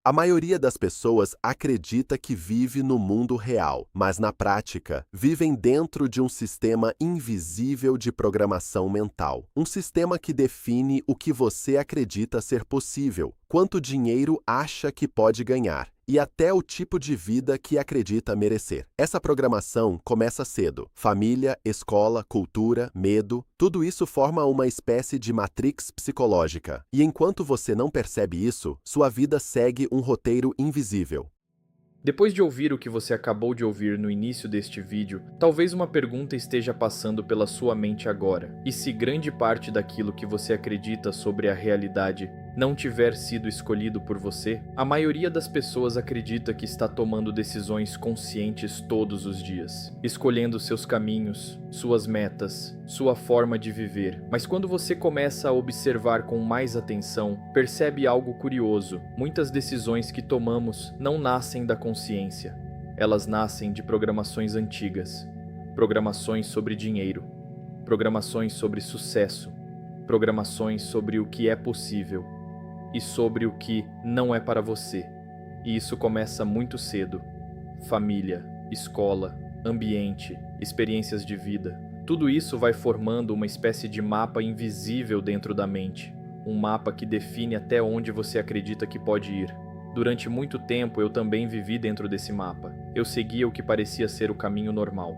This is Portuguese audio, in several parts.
A maioria das pessoas acredita que vive no mundo real, mas na prática, vivem dentro de um sistema invisível de programação mental. Um sistema que define o que você acredita ser possível, quanto dinheiro acha que pode ganhar e até o tipo de vida que acredita merecer. Essa programação começa cedo. Família, escola, cultura, medo, tudo isso forma uma espécie de matrix psicológica. E enquanto você não percebe isso, sua vida segue um roteiro invisível. Depois de ouvir o que você acabou de ouvir no início deste vídeo, talvez uma pergunta esteja passando pela sua mente agora. E se grande parte daquilo que você acredita sobre a realidade não tiver sido escolhido por você? A maioria das pessoas acredita que está tomando decisões conscientes todos os dias, escolhendo seus caminhos, suas metas, sua forma de viver. Mas quando você começa a observar com mais atenção, percebe algo curioso. Muitas decisões que tomamos não nascem da consciência. Elas nascem de programações antigas. Programações sobre dinheiro, programações sobre sucesso, programações sobre o que é possível e sobre o que não é para você. E isso começa muito cedo. Família, escola, ambiente, experiências de vida. Tudo isso vai formando uma espécie de mapa invisível dentro da mente. Um mapa que define até onde você acredita que pode ir. Durante muito tempo eu também vivi dentro desse mapa. Eu seguia o que parecia ser o caminho normal.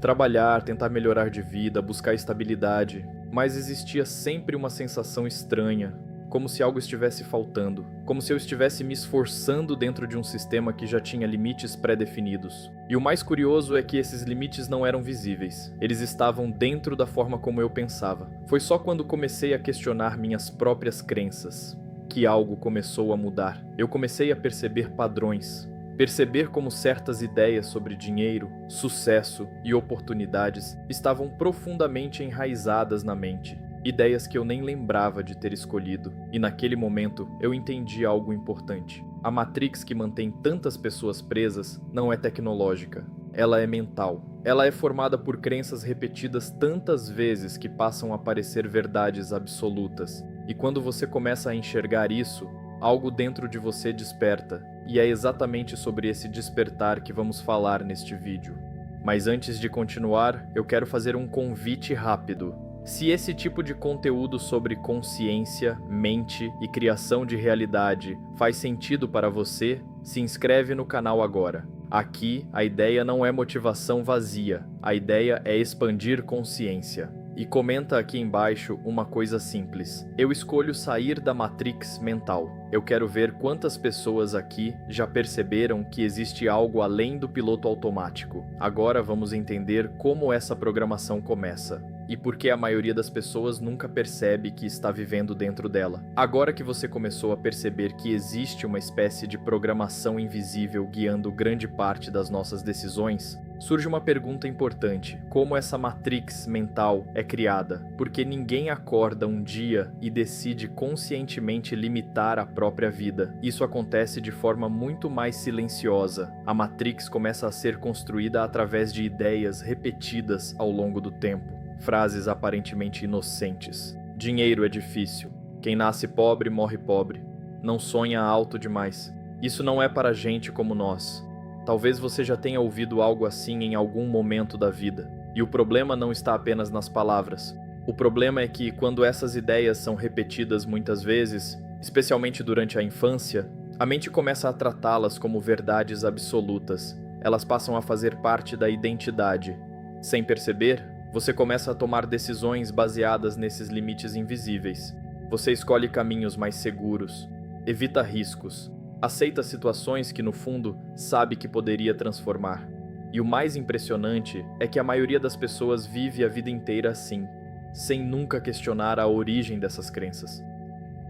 Trabalhar, tentar melhorar de vida, buscar estabilidade. Mas existia sempre uma sensação estranha, como se algo estivesse faltando, como se eu estivesse me esforçando dentro de um sistema que já tinha limites pré-definidos. E o mais curioso é que esses limites não eram visíveis, eles estavam dentro da forma como eu pensava. Foi só quando comecei a questionar minhas próprias crenças que algo começou a mudar. Eu comecei a perceber padrões, perceber como certas ideias sobre dinheiro, sucesso e oportunidades estavam profundamente enraizadas na mente. Ideias que eu nem lembrava de ter escolhido. E naquele momento, eu entendi algo importante. A Matrix que mantém tantas pessoas presas não é tecnológica. Ela é mental. Ela é formada por crenças repetidas tantas vezes que passam a parecer verdades absolutas. E quando você começa a enxergar isso, algo dentro de você desperta. E é exatamente sobre esse despertar que vamos falar neste vídeo. Mas antes de continuar, eu quero fazer um convite rápido. Se esse tipo de conteúdo sobre consciência, mente e criação de realidade faz sentido para você, se inscreve no canal agora. Aqui, a ideia não é motivação vazia, a ideia é expandir consciência. E comenta aqui embaixo uma coisa simples. Eu escolho sair da matrix mental. Eu quero ver quantas pessoas aqui já perceberam que existe algo além do piloto automático. Agora vamos entender como essa programação começa. E por que a maioria das pessoas nunca percebe que está vivendo dentro dela. Agora que você começou a perceber que existe uma espécie de programação invisível guiando grande parte das nossas decisões, surge uma pergunta importante: como essa matrix mental é criada? Porque ninguém acorda um dia e decide conscientemente limitar a própria vida. Isso acontece de forma muito mais silenciosa. A matrix começa a ser construída através de ideias repetidas ao longo do tempo. Frases aparentemente inocentes. Dinheiro é difícil. Quem nasce pobre morre pobre. Não sonha alto demais. Isso não é para gente como nós. Talvez você já tenha ouvido algo assim em algum momento da vida. E o problema não está apenas nas palavras. O problema é que, quando essas ideias são repetidas muitas vezes, especialmente durante a infância, a mente começa a tratá-las como verdades absolutas. Elas passam a fazer parte da identidade. Sem perceber, você começa a tomar decisões baseadas nesses limites invisíveis. Você escolhe caminhos mais seguros, evita riscos, aceita situações que no fundo sabe que poderia transformar. E o mais impressionante é que a maioria das pessoas vive a vida inteira assim, sem nunca questionar a origem dessas crenças.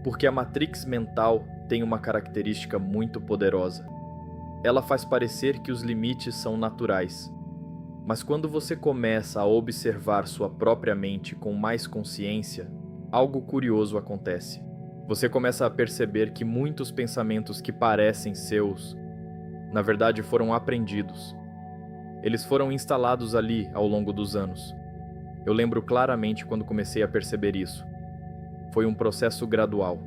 Porque a matrix mental tem uma característica muito poderosa. Ela faz parecer que os limites são naturais. Mas quando você começa a observar sua própria mente com mais consciência, algo curioso acontece. Você começa a perceber que muitos pensamentos que parecem seus, na verdade foram aprendidos. Eles foram instalados ali ao longo dos anos. Eu lembro claramente quando comecei a perceber isso. Foi um processo gradual.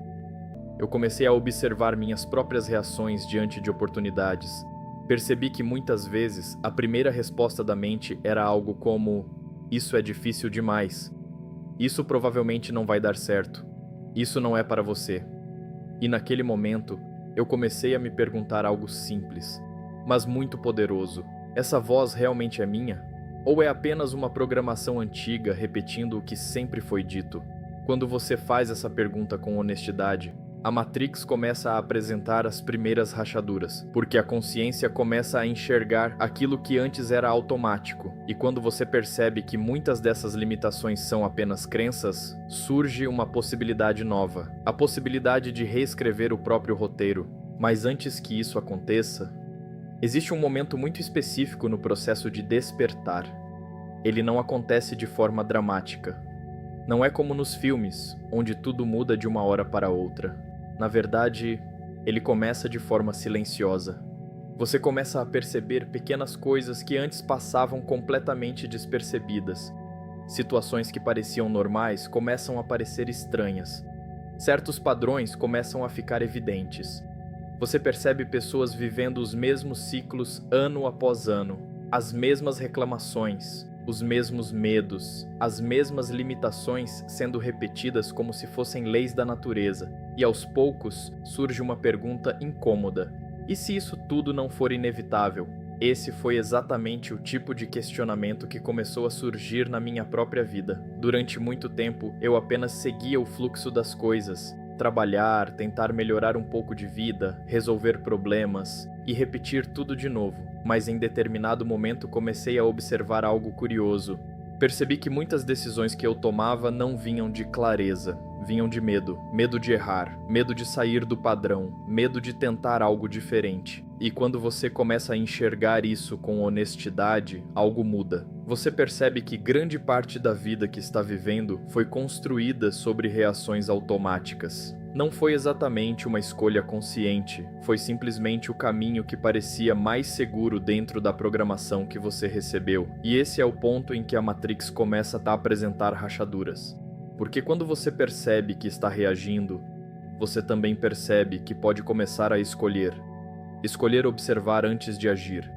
Eu comecei a observar minhas próprias reações diante de oportunidades. Percebi que muitas vezes a primeira resposta da mente era algo como: isso é difícil demais. Isso provavelmente não vai dar certo. Isso não é para você. E naquele momento, eu comecei a me perguntar algo simples, mas muito poderoso. Essa voz realmente é minha? Ou é apenas uma programação antiga repetindo o que sempre foi dito? Quando você faz essa pergunta com honestidade, a Matrix começa a apresentar as primeiras rachaduras, porque a consciência começa a enxergar aquilo que antes era automático. E quando você percebe que muitas dessas limitações são apenas crenças, surge uma possibilidade nova, a possibilidade de reescrever o próprio roteiro. Mas antes que isso aconteça, existe um momento muito específico no processo de despertar. Ele não acontece de forma dramática. Não é como nos filmes, onde tudo muda de uma hora para outra. Na verdade, ele começa de forma silenciosa. Você começa a perceber pequenas coisas que antes passavam completamente despercebidas. Situações que pareciam normais começam a parecer estranhas. Certos padrões começam a ficar evidentes. Você percebe pessoas vivendo os mesmos ciclos ano após ano, as mesmas reclamações, os mesmos medos, as mesmas limitações sendo repetidas como se fossem leis da natureza. E aos poucos surge uma pergunta incômoda: e se isso tudo não for inevitável? Esse foi exatamente o tipo de questionamento que começou a surgir na minha própria vida. Durante muito tempo, eu apenas seguia o fluxo das coisas. Trabalhar, tentar melhorar um pouco de vida, resolver problemas e repetir tudo de novo. Mas em determinado momento comecei a observar algo curioso. Percebi que muitas decisões que eu tomava não vinham de clareza, vinham de medo. Medo de errar, medo de sair do padrão, medo de tentar algo diferente. E quando você começa a enxergar isso com honestidade, algo muda. Você percebe que grande parte da vida que está vivendo foi construída sobre reações automáticas. Não foi exatamente uma escolha consciente, foi simplesmente o caminho que parecia mais seguro dentro da programação que você recebeu. E esse é o ponto em que a Matrix começa a apresentar rachaduras. Porque quando você percebe que está reagindo, você também percebe que pode começar a escolher. Escolher observar antes de agir.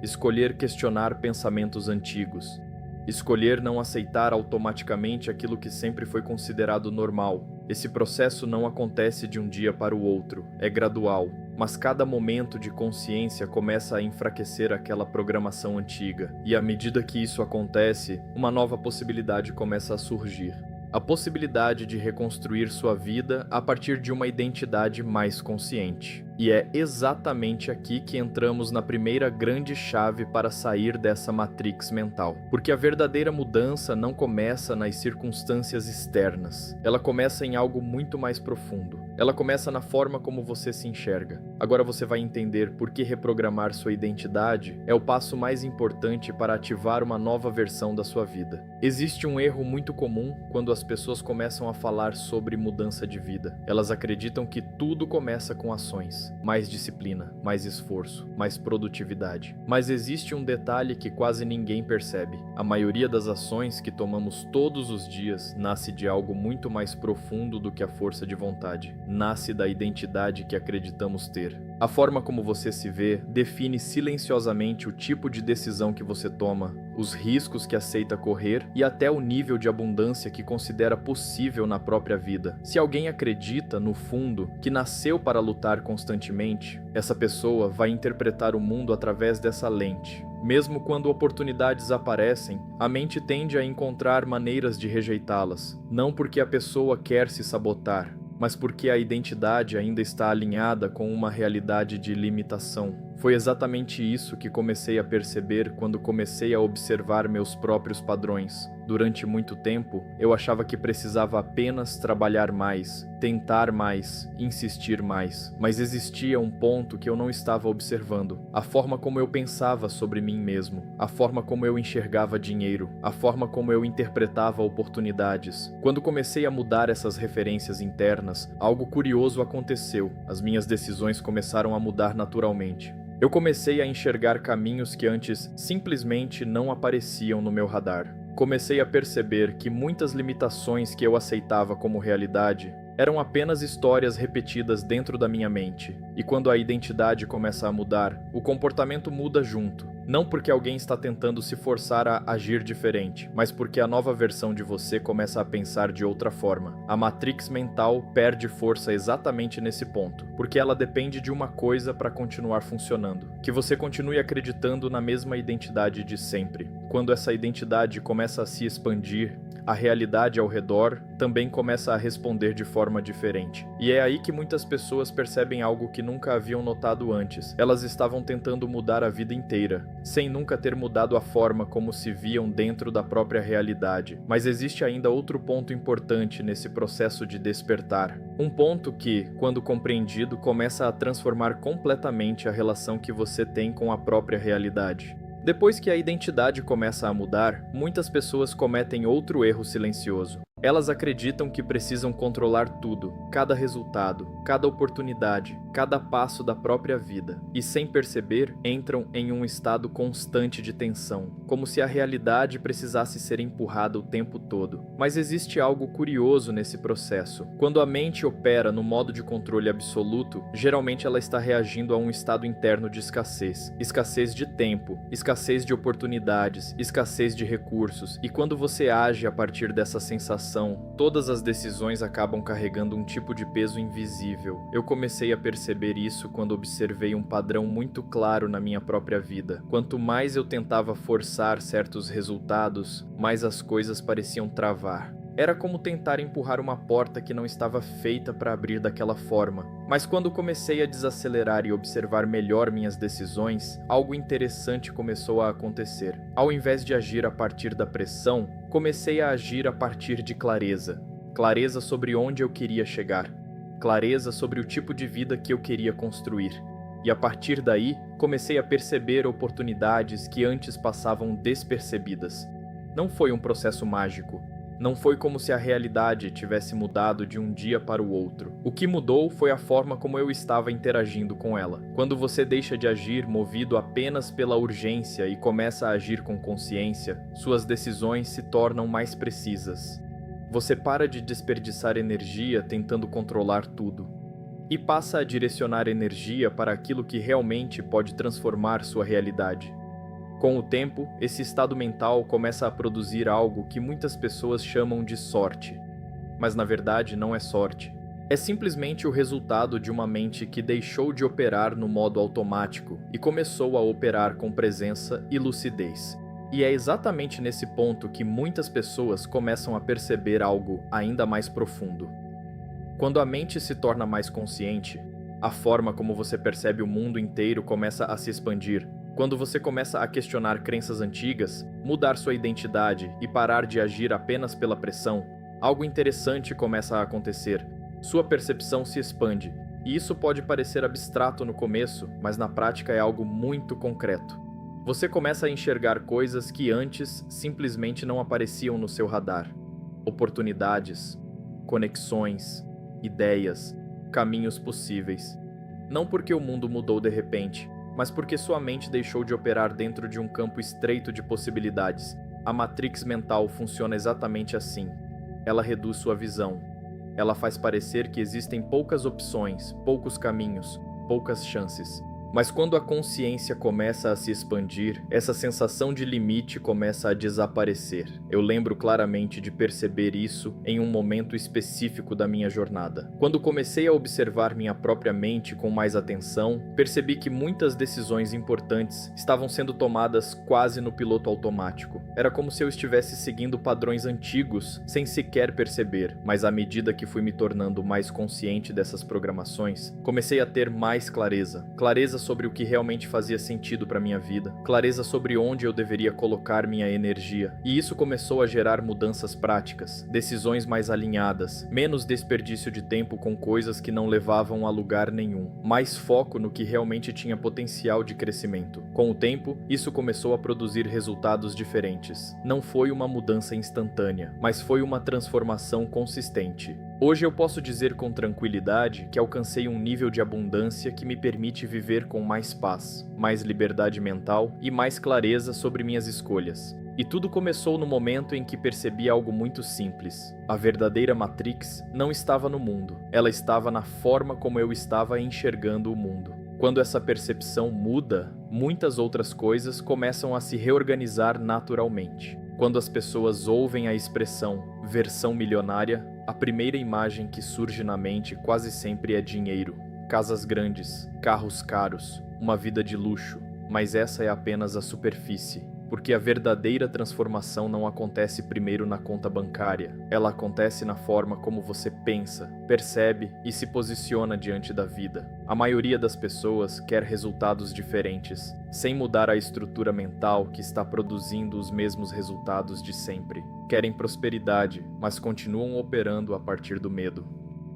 Escolher questionar pensamentos antigos. Escolher não aceitar automaticamente aquilo que sempre foi considerado normal. Esse processo não acontece de um dia para o outro, é gradual, mas cada momento de consciência começa a enfraquecer aquela programação antiga, e à medida que isso acontece, uma nova possibilidade começa a surgir. A possibilidade de reconstruir sua vida a partir de uma identidade mais consciente. E é exatamente aqui que entramos na primeira grande chave para sair dessa matrix mental. Porque a verdadeira mudança não começa nas circunstâncias externas. Ela começa em algo muito mais profundo. Ela começa na forma como você se enxerga. Agora você vai entender por que reprogramar sua identidade é o passo mais importante para ativar uma nova versão da sua vida. Existe um erro muito comum quando as pessoas começam a falar sobre mudança de vida. Elas acreditam que tudo começa com ações. Mais disciplina, mais esforço, mais produtividade. Mas existe um detalhe que quase ninguém percebe. A maioria das ações que tomamos todos os dias nasce de algo muito mais profundo do que a força de vontade. Nasce da identidade que acreditamos ter. A forma como você se vê define silenciosamente o tipo de decisão que você toma, os riscos que aceita correr e até o nível de abundância que considera possível na própria vida. Se alguém acredita, no fundo, que nasceu para lutar constantemente, essa pessoa vai interpretar o mundo através dessa lente. Mesmo quando oportunidades aparecem, a mente tende a encontrar maneiras de rejeitá-las, não porque a pessoa quer se sabotar, mas porque a identidade ainda está alinhada com uma realidade de limitação. Foi exatamente isso que comecei a perceber quando comecei a observar meus próprios padrões. Durante muito tempo, eu achava que precisava apenas trabalhar mais, tentar mais, insistir mais. Mas existia um ponto que eu não estava observando. A forma como eu pensava sobre mim mesmo, a forma como eu enxergava dinheiro, a forma como eu interpretava oportunidades. Quando comecei a mudar essas referências internas, algo curioso aconteceu. As minhas decisões começaram a mudar naturalmente. Eu comecei a enxergar caminhos que antes simplesmente não apareciam no meu radar. Comecei a perceber que muitas limitações que eu aceitava como realidade Eram apenas histórias repetidas dentro da minha mente. E quando a identidade começa a mudar, o comportamento muda junto. Não porque alguém está tentando se forçar a agir diferente, mas porque a nova versão de você começa a pensar de outra forma. A matrix mental perde força exatamente nesse ponto, porque ela depende de uma coisa para continuar funcionando: que você continue acreditando na mesma identidade de sempre. Quando essa identidade começa a se expandir, a realidade ao redor também começa a responder de forma diferente. E é aí que muitas pessoas percebem algo que nunca haviam notado antes. Elas estavam tentando mudar a vida inteira, sem nunca ter mudado a forma como se viam dentro da própria realidade. Mas existe ainda outro ponto importante nesse processo de despertar. Um ponto que, quando compreendido, começa a transformar completamente a relação que você tem com a própria realidade. Depois que a identidade começa a mudar, muitas pessoas cometem outro erro silencioso. Elas acreditam que precisam controlar tudo, cada resultado, cada oportunidade, cada passo da própria vida, e sem perceber, entram em um estado constante de tensão, como se a realidade precisasse ser empurrada o tempo todo. Mas existe algo curioso nesse processo. Quando a mente opera no modo de controle absoluto, geralmente ela está reagindo a um estado interno de escassez. Escassez de tempo, escassez de oportunidades, escassez de recursos, e quando você age a partir dessa sensação, todas as decisões acabam carregando um tipo de peso invisível. Eu comecei a perceber isso quando observei um padrão muito claro na minha própria vida. Quanto mais eu tentava forçar certos resultados, mais as coisas pareciam travar. Era como tentar empurrar uma porta que não estava feita para abrir daquela forma. Mas quando comecei a desacelerar e observar melhor minhas decisões, algo interessante começou a acontecer. Ao invés de agir a partir da pressão, comecei a agir a partir de clareza. Clareza sobre onde eu queria chegar. Clareza sobre o tipo de vida que eu queria construir. E a partir daí, comecei a perceber oportunidades que antes passavam despercebidas. Não foi um processo mágico. Não foi como se a realidade tivesse mudado de um dia para o outro. O que mudou foi a forma como eu estava interagindo com ela. Quando você deixa de agir movido apenas pela urgência e começa a agir com consciência, suas decisões se tornam mais precisas. Você para de desperdiçar energia tentando controlar tudo e passa a direcionar energia para aquilo que realmente pode transformar sua realidade. Com o tempo, esse estado mental começa a produzir algo que muitas pessoas chamam de sorte. Mas na verdade não é sorte. É simplesmente o resultado de uma mente que deixou de operar no modo automático e começou a operar com presença e lucidez. E é exatamente nesse ponto que muitas pessoas começam a perceber algo ainda mais profundo. Quando a mente se torna mais consciente, a forma como você percebe o mundo inteiro começa a se expandir. Quando você começa a questionar crenças antigas, mudar sua identidade e parar de agir apenas pela pressão, algo interessante começa a acontecer. Sua percepção se expande, e isso pode parecer abstrato no começo, mas na prática é algo muito concreto. Você começa a enxergar coisas que antes simplesmente não apareciam no seu radar. Oportunidades, conexões, ideias, caminhos possíveis. Não porque o mundo mudou de repente, mas porque sua mente deixou de operar dentro de um campo estreito de possibilidades. A matrix mental funciona exatamente assim. Ela reduz sua visão. Ela faz parecer que existem poucas opções, poucos caminhos, poucas chances. Mas quando a consciência começa a se expandir, essa sensação de limite começa a desaparecer. Eu lembro claramente de perceber isso em um momento específico da minha jornada. Quando comecei a observar minha própria mente com mais atenção, percebi que muitas decisões importantes estavam sendo tomadas quase no piloto automático. Era como se eu estivesse seguindo padrões antigos, sem sequer perceber, mas à medida que fui me tornando mais consciente dessas programações, comecei a ter mais clareza sobre o que realmente fazia sentido para minha vida, clareza sobre onde eu deveria colocar minha energia. E isso começou a gerar mudanças práticas, decisões mais alinhadas, menos desperdício de tempo com coisas que não levavam a lugar nenhum, mais foco no que realmente tinha potencial de crescimento. Com o tempo, isso começou a produzir resultados diferentes. Não foi uma mudança instantânea, mas foi uma transformação consistente. Hoje eu posso dizer com tranquilidade que alcancei um nível de abundância que me permite viver com mais paz, mais liberdade mental e mais clareza sobre minhas escolhas. E tudo começou no momento em que percebi algo muito simples. A verdadeira Matrix não estava no mundo, ela estava na forma como eu estava enxergando o mundo. Quando essa percepção muda, muitas outras coisas começam a se reorganizar naturalmente. Quando as pessoas ouvem a expressão versão milionária, a primeira imagem que surge na mente quase sempre é dinheiro. Casas grandes, carros caros, uma vida de luxo. Mas essa é apenas a superfície, porque a verdadeira transformação não acontece primeiro na conta bancária. Ela acontece na forma como você pensa, percebe e se posiciona diante da vida. A maioria das pessoas quer resultados diferentes, sem mudar a estrutura mental que está produzindo os mesmos resultados de sempre. Querem prosperidade, mas continuam operando a partir do medo.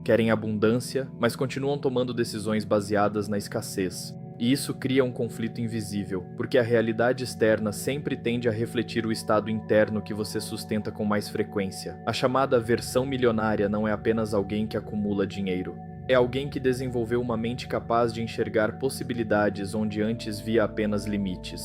Querem abundância, mas continuam tomando decisões baseadas na escassez. E isso cria um conflito invisível, porque a realidade externa sempre tende a refletir o estado interno que você sustenta com mais frequência. A chamada versão milionária não é apenas alguém que acumula dinheiro. É alguém que desenvolveu uma mente capaz de enxergar possibilidades onde antes via apenas limites.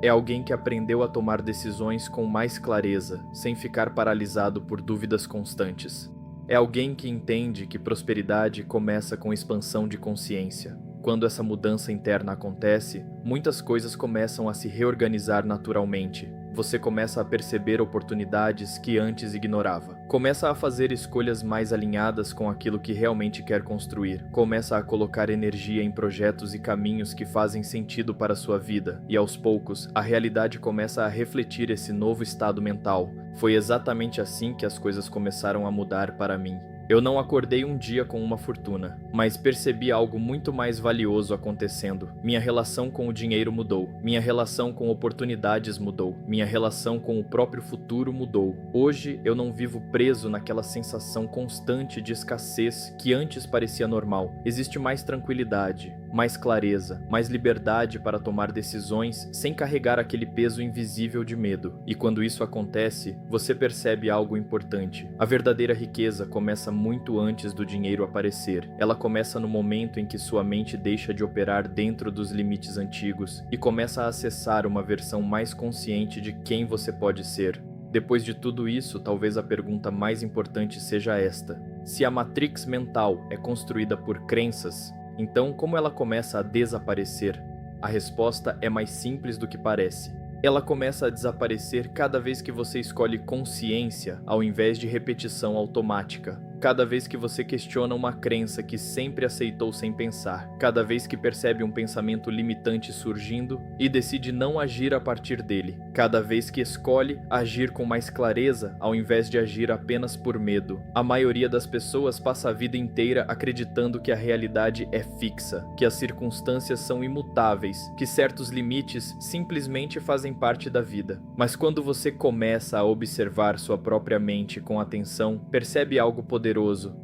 É alguém que aprendeu a tomar decisões com mais clareza, sem ficar paralisado por dúvidas constantes. É alguém que entende que prosperidade começa com expansão de consciência. Quando essa mudança interna acontece, muitas coisas começam a se reorganizar naturalmente. Você começa a perceber oportunidades que antes ignorava. Começa a fazer escolhas mais alinhadas com aquilo que realmente quer construir. Começa a colocar energia em projetos e caminhos que fazem sentido para a sua vida. E aos poucos, a realidade começa a refletir esse novo estado mental. Foi exatamente assim que as coisas começaram a mudar para mim. Eu não acordei um dia com uma fortuna, mas percebi algo muito mais valioso acontecendo. Minha relação com o dinheiro mudou. Minha relação com oportunidades mudou. Minha relação com o próprio futuro mudou. Hoje eu não vivo preso naquela sensação constante de escassez que antes parecia normal. Existe mais tranquilidade, mais clareza, mais liberdade para tomar decisões sem carregar aquele peso invisível de medo. E quando isso acontece, você percebe algo importante. A verdadeira riqueza começa muito antes do dinheiro aparecer. Ela começa no momento em que sua mente deixa de operar dentro dos limites antigos e começa a acessar uma versão mais consciente de quem você pode ser. Depois de tudo isso, talvez a pergunta mais importante seja esta: se a matrix mental é construída por crenças, então como ela começa a desaparecer? A resposta é mais simples do que parece. Ela começa a desaparecer cada vez que você escolhe consciência ao invés de repetição automática. Cada vez que você questiona uma crença que sempre aceitou sem pensar. Cada vez que percebe um pensamento limitante surgindo e decide não agir a partir dele. Cada vez que escolhe agir com mais clareza ao invés de agir apenas por medo. A maioria das pessoas passa a vida inteira acreditando que a realidade é fixa, que as circunstâncias são imutáveis, que certos limites simplesmente fazem parte da vida. Mas quando você começa a observar sua própria mente com atenção, percebe algo poderoso.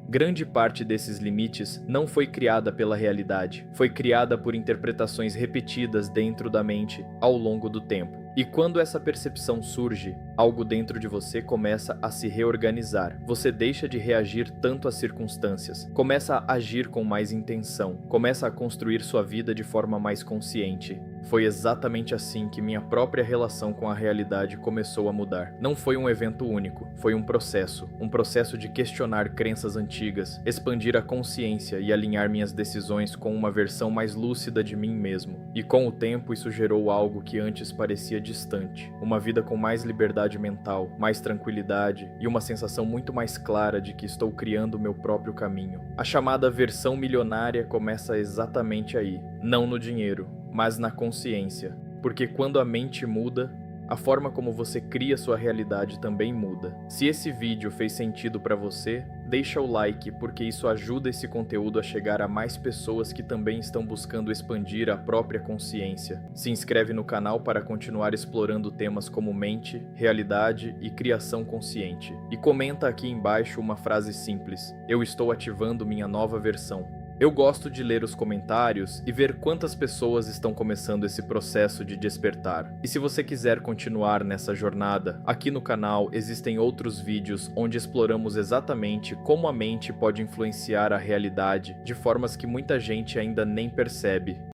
Grande parte desses limites não foi criada pela realidade, foi criada por interpretações repetidas dentro da mente ao longo do tempo. E quando essa percepção surge, algo dentro de você começa a se reorganizar. Você deixa de reagir tanto às circunstâncias, começa a agir com mais intenção, começa a construir sua vida de forma mais consciente. Foi exatamente assim que minha própria relação com a realidade começou a mudar. Não foi um evento único, foi um processo de questionar crenças antigas, expandir a consciência e alinhar minhas decisões com uma versão mais lúcida de mim mesmo. E com o tempo isso gerou algo que antes parecia distante, uma vida com mais liberdade mental, mais tranquilidade e uma sensação muito mais clara de que estou criando o meu próprio caminho. A chamada versão milionária começa exatamente aí, não no dinheiro, mas na consciência, porque quando a mente muda, a forma como você cria sua realidade também muda. Se esse vídeo fez sentido para você, deixa o like, porque isso ajuda esse conteúdo a chegar a mais pessoas que também estão buscando expandir a própria consciência. Se inscreve no canal para continuar explorando temas como mente, realidade e criação consciente. E comenta aqui embaixo uma frase simples: eu estou ativando minha nova versão. Eu gosto de ler os comentários e ver quantas pessoas estão começando esse processo de despertar. E se você quiser continuar nessa jornada, aqui no canal existem outros vídeos onde exploramos exatamente como a mente pode influenciar a realidade de formas que muita gente ainda nem percebe.